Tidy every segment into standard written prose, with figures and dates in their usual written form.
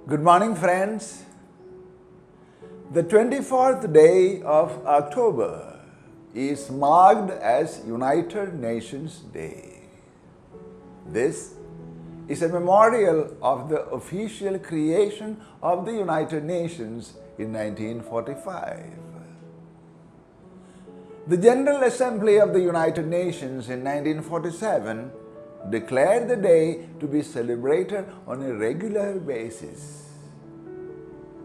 Good morning, friends. The 24th day of October is marked as United Nations Day. This is a memorial of the official creation of the United Nations in 1945. The General Assembly of the United Nations in 1947 declared the day to be celebrated on a regular basis,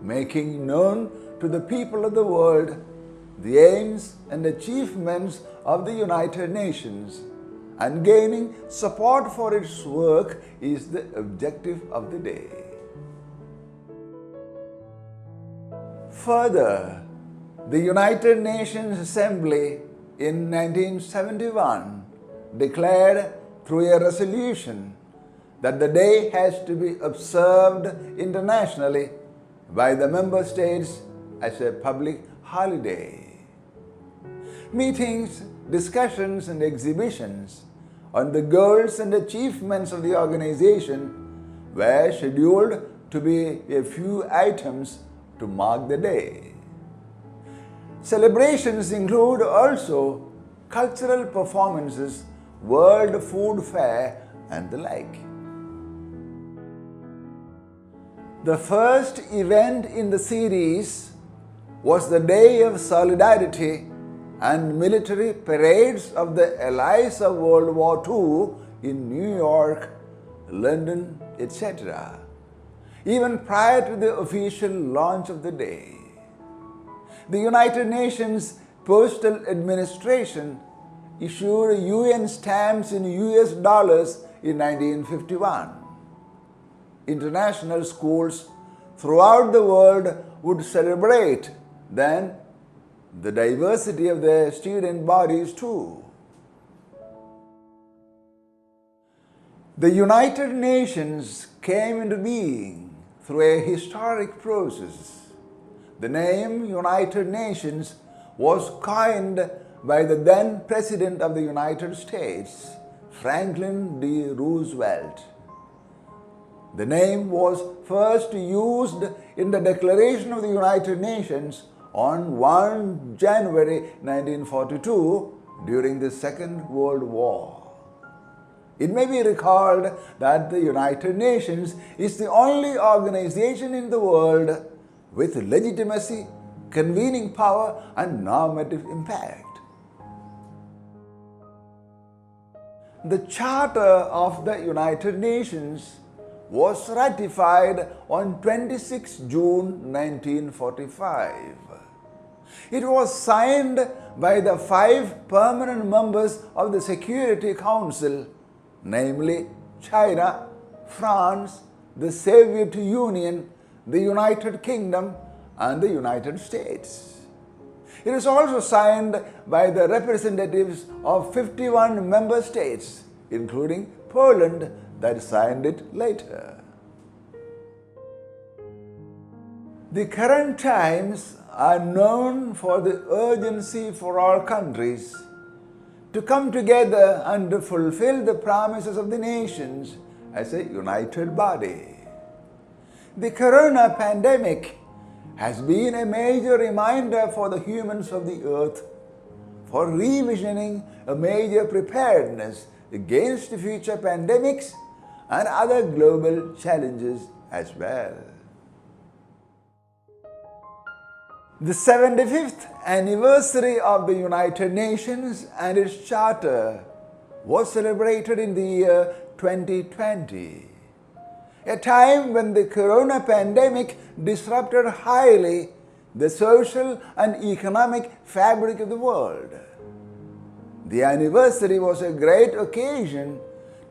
making known to the people of the world the aims and achievements of the United Nations, and gaining support for its work is the objective of the day. Further, the United Nations Assembly in 1971 declared through a resolution that the day has to be observed internationally by the member states as a public holiday. Meetings, discussions, and exhibitions on the goals and achievements of the organization were scheduled to be a few items to mark the day. Celebrations include also cultural performances, World Food Fair, and the like. The first event in the series was the Day of Solidarity and military parades of the Allies of World War II in New York, London, etc., even prior to the official launch of the day. The United Nations Postal Administration issued UN stamps in US dollars in 1951. International schools throughout the world would celebrate then the diversity of their student bodies too. The United Nations came into being through a historic process. The name United Nations was coined by the then President of the United States, Franklin D. Roosevelt. The name was first used in the Declaration of the United Nations on 1 January 1942 during the Second World War. It may be recalled that the United Nations is the only organization in the world with legitimacy, convening power, and normative impact. The Charter of the United Nations was ratified on 26 June 1945. It was signed by the 5 permanent members of the Security Council, namely China, France, the Soviet Union, the United Kingdom, and the United States. It is also signed by the representatives of 51 member states, including Poland, that signed it later. The current times are known for the urgency for all countries to come together and to fulfill the promises of the nations as a united body. The corona pandemic has been a major reminder for the humans of the earth for revisioning a major preparedness against future pandemics and other global challenges as well. The 75th anniversary of the United Nations and its Charter was celebrated in the year 2020, a time when the corona pandemic disrupted highly the social and economic fabric of the world. The anniversary was a great occasion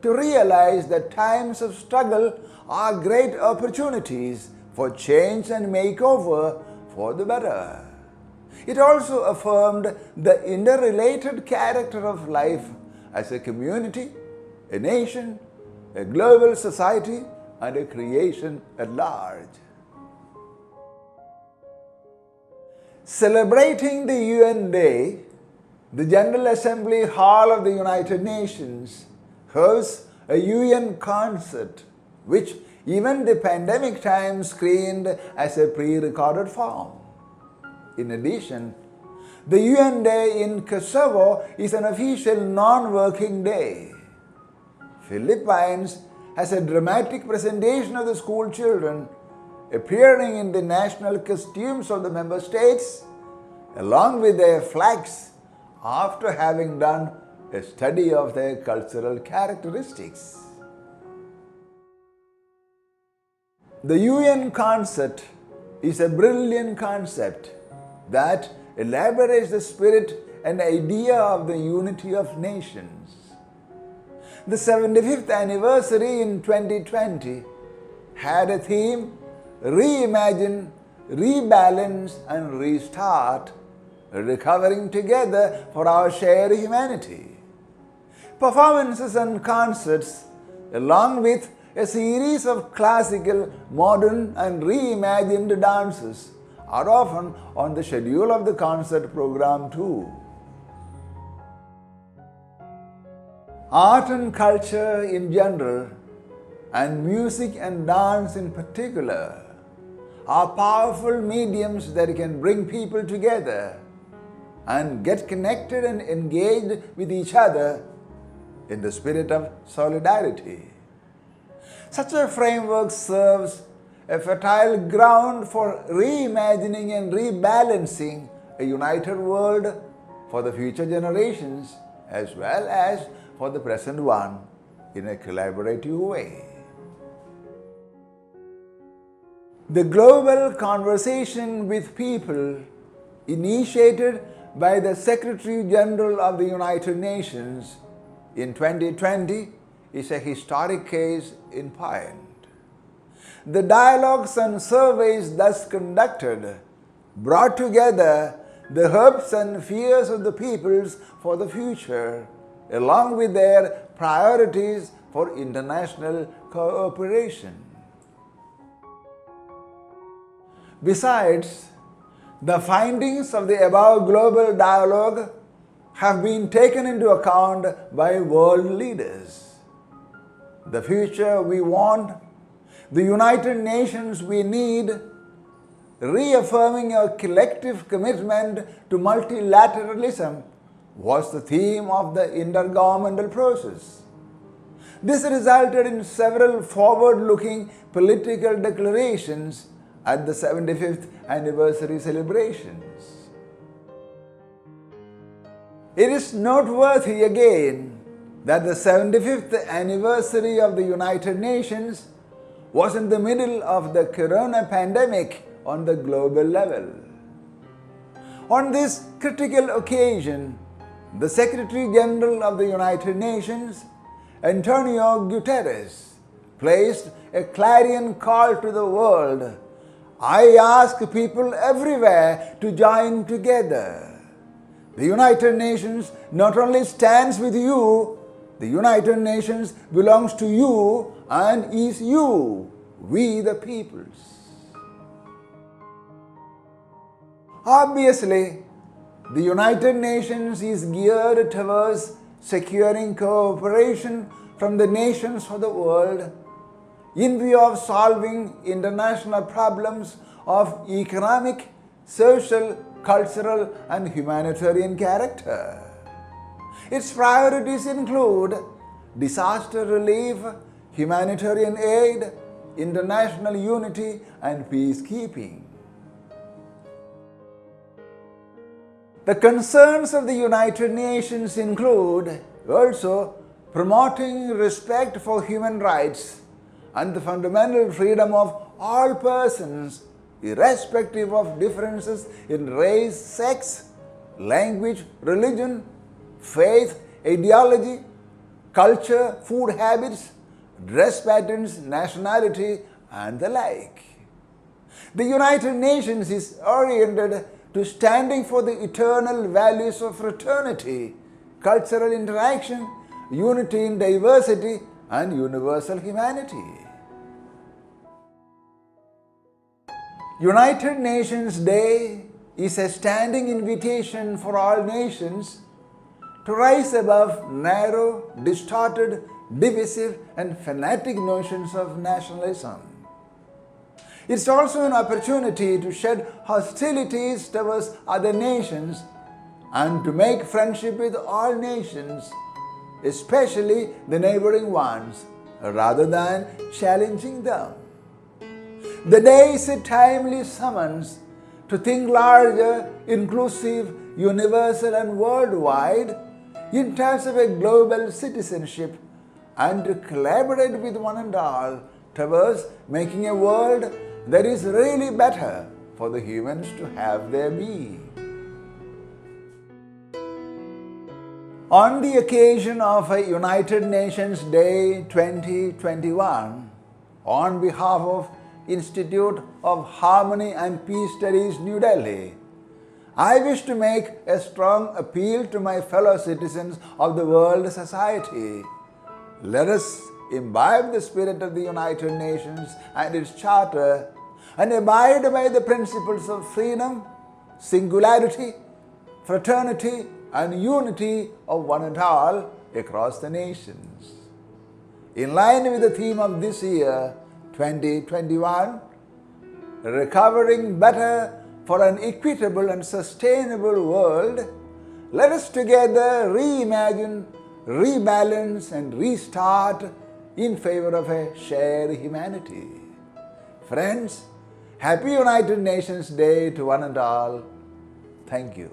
to realize that times of struggle are great opportunities for change and makeover for the better. It also affirmed the interrelated character of life as a community, a nation, a global society, and a creation at large. Celebrating the UN Day, the General Assembly Hall of the United Nations hosts a UN concert which even the pandemic time screened as a pre-recorded form. In addition, the UN Day in Kosovo is an official non-working day. Philippines has a dramatic presentation of the school children appearing in the national costumes of the member states along with their flags after having done a study of their cultural characteristics. The UN concept is a brilliant concept that elaborates the spirit and idea of the unity of nations. The 75th anniversary in 2020 had a theme: reimagine, rebalance and restart, recovering together for our shared humanity. Performances and concerts, along with a series of classical, modern and reimagined dances, are often on the schedule of the concert program too. Art and culture in general, and music and dance in particular, are powerful mediums that can bring people together and get connected and engaged with each other in the spirit of solidarity. Such a framework serves a fertile ground for reimagining and rebalancing a united world for the future generations as well as for the present one in a collaborative way. The global conversation with people, initiated by the Secretary General of the United Nations in 2020, is a historic case in point. The dialogues and surveys thus conducted brought together the hopes and fears of the peoples for the future, along with their priorities for international cooperation. Besides, the findings of the above global dialogue have been taken into account by world leaders. The future we want, the United Nations we need, reaffirming our collective commitment to multilateralism was the theme of the intergovernmental process. This resulted in several forward-looking political declarations at the 75th anniversary celebrations. It is noteworthy again that the 75th anniversary of the United Nations was in the middle of the corona pandemic on the global level. On this critical occasion, the Secretary General of the United Nations, Antonio Guterres, placed a clarion call to the world: I ask people everywhere to join together. The United Nations not only stands with you, the United Nations belongs to you and is you, we the peoples. Obviously, the United Nations is geared towards securing cooperation from the nations of the world in view of solving international problems of economic, social, cultural and humanitarian character. Its priorities include disaster relief, humanitarian aid, international unity and peacekeeping. The concerns of the United Nations include also promoting respect for human rights and the fundamental freedom of all persons, irrespective of differences in race, sex, language, religion, faith, ideology, culture, food habits, dress patterns, nationality, and the like. The United Nations is oriented to standing for the eternal values of fraternity, cultural interaction, unity in diversity, and universal humanity. United Nations Day is a standing invitation for all nations to rise above narrow, distorted, divisive and fanatic notions of nationalism. It's also an opportunity to shed hostilities towards other nations and to make friendship with all nations, especially the neighboring ones, rather than challenging them. The day is a timely summons to think larger, inclusive, universal and worldwide in terms of a global citizenship and to collaborate with one and all towards making a world that is really better for the humans to have their being. On the occasion of a United Nations Day 2021, on behalf of Institute of Harmony and Peace Studies, New Delhi, I wish to make a strong appeal to my fellow citizens of the world society. Let us imbibe the spirit of the United Nations and its Charter and abide by the principles of freedom, singularity, fraternity and unity of one and all across the nations. In line with the theme of this year, 2021, Recovering Better for an Equitable and Sustainable World, let us together reimagine, rebalance and restart in favor of a shared humanity. Friends, Happy United Nations Day to one and all. Thank you.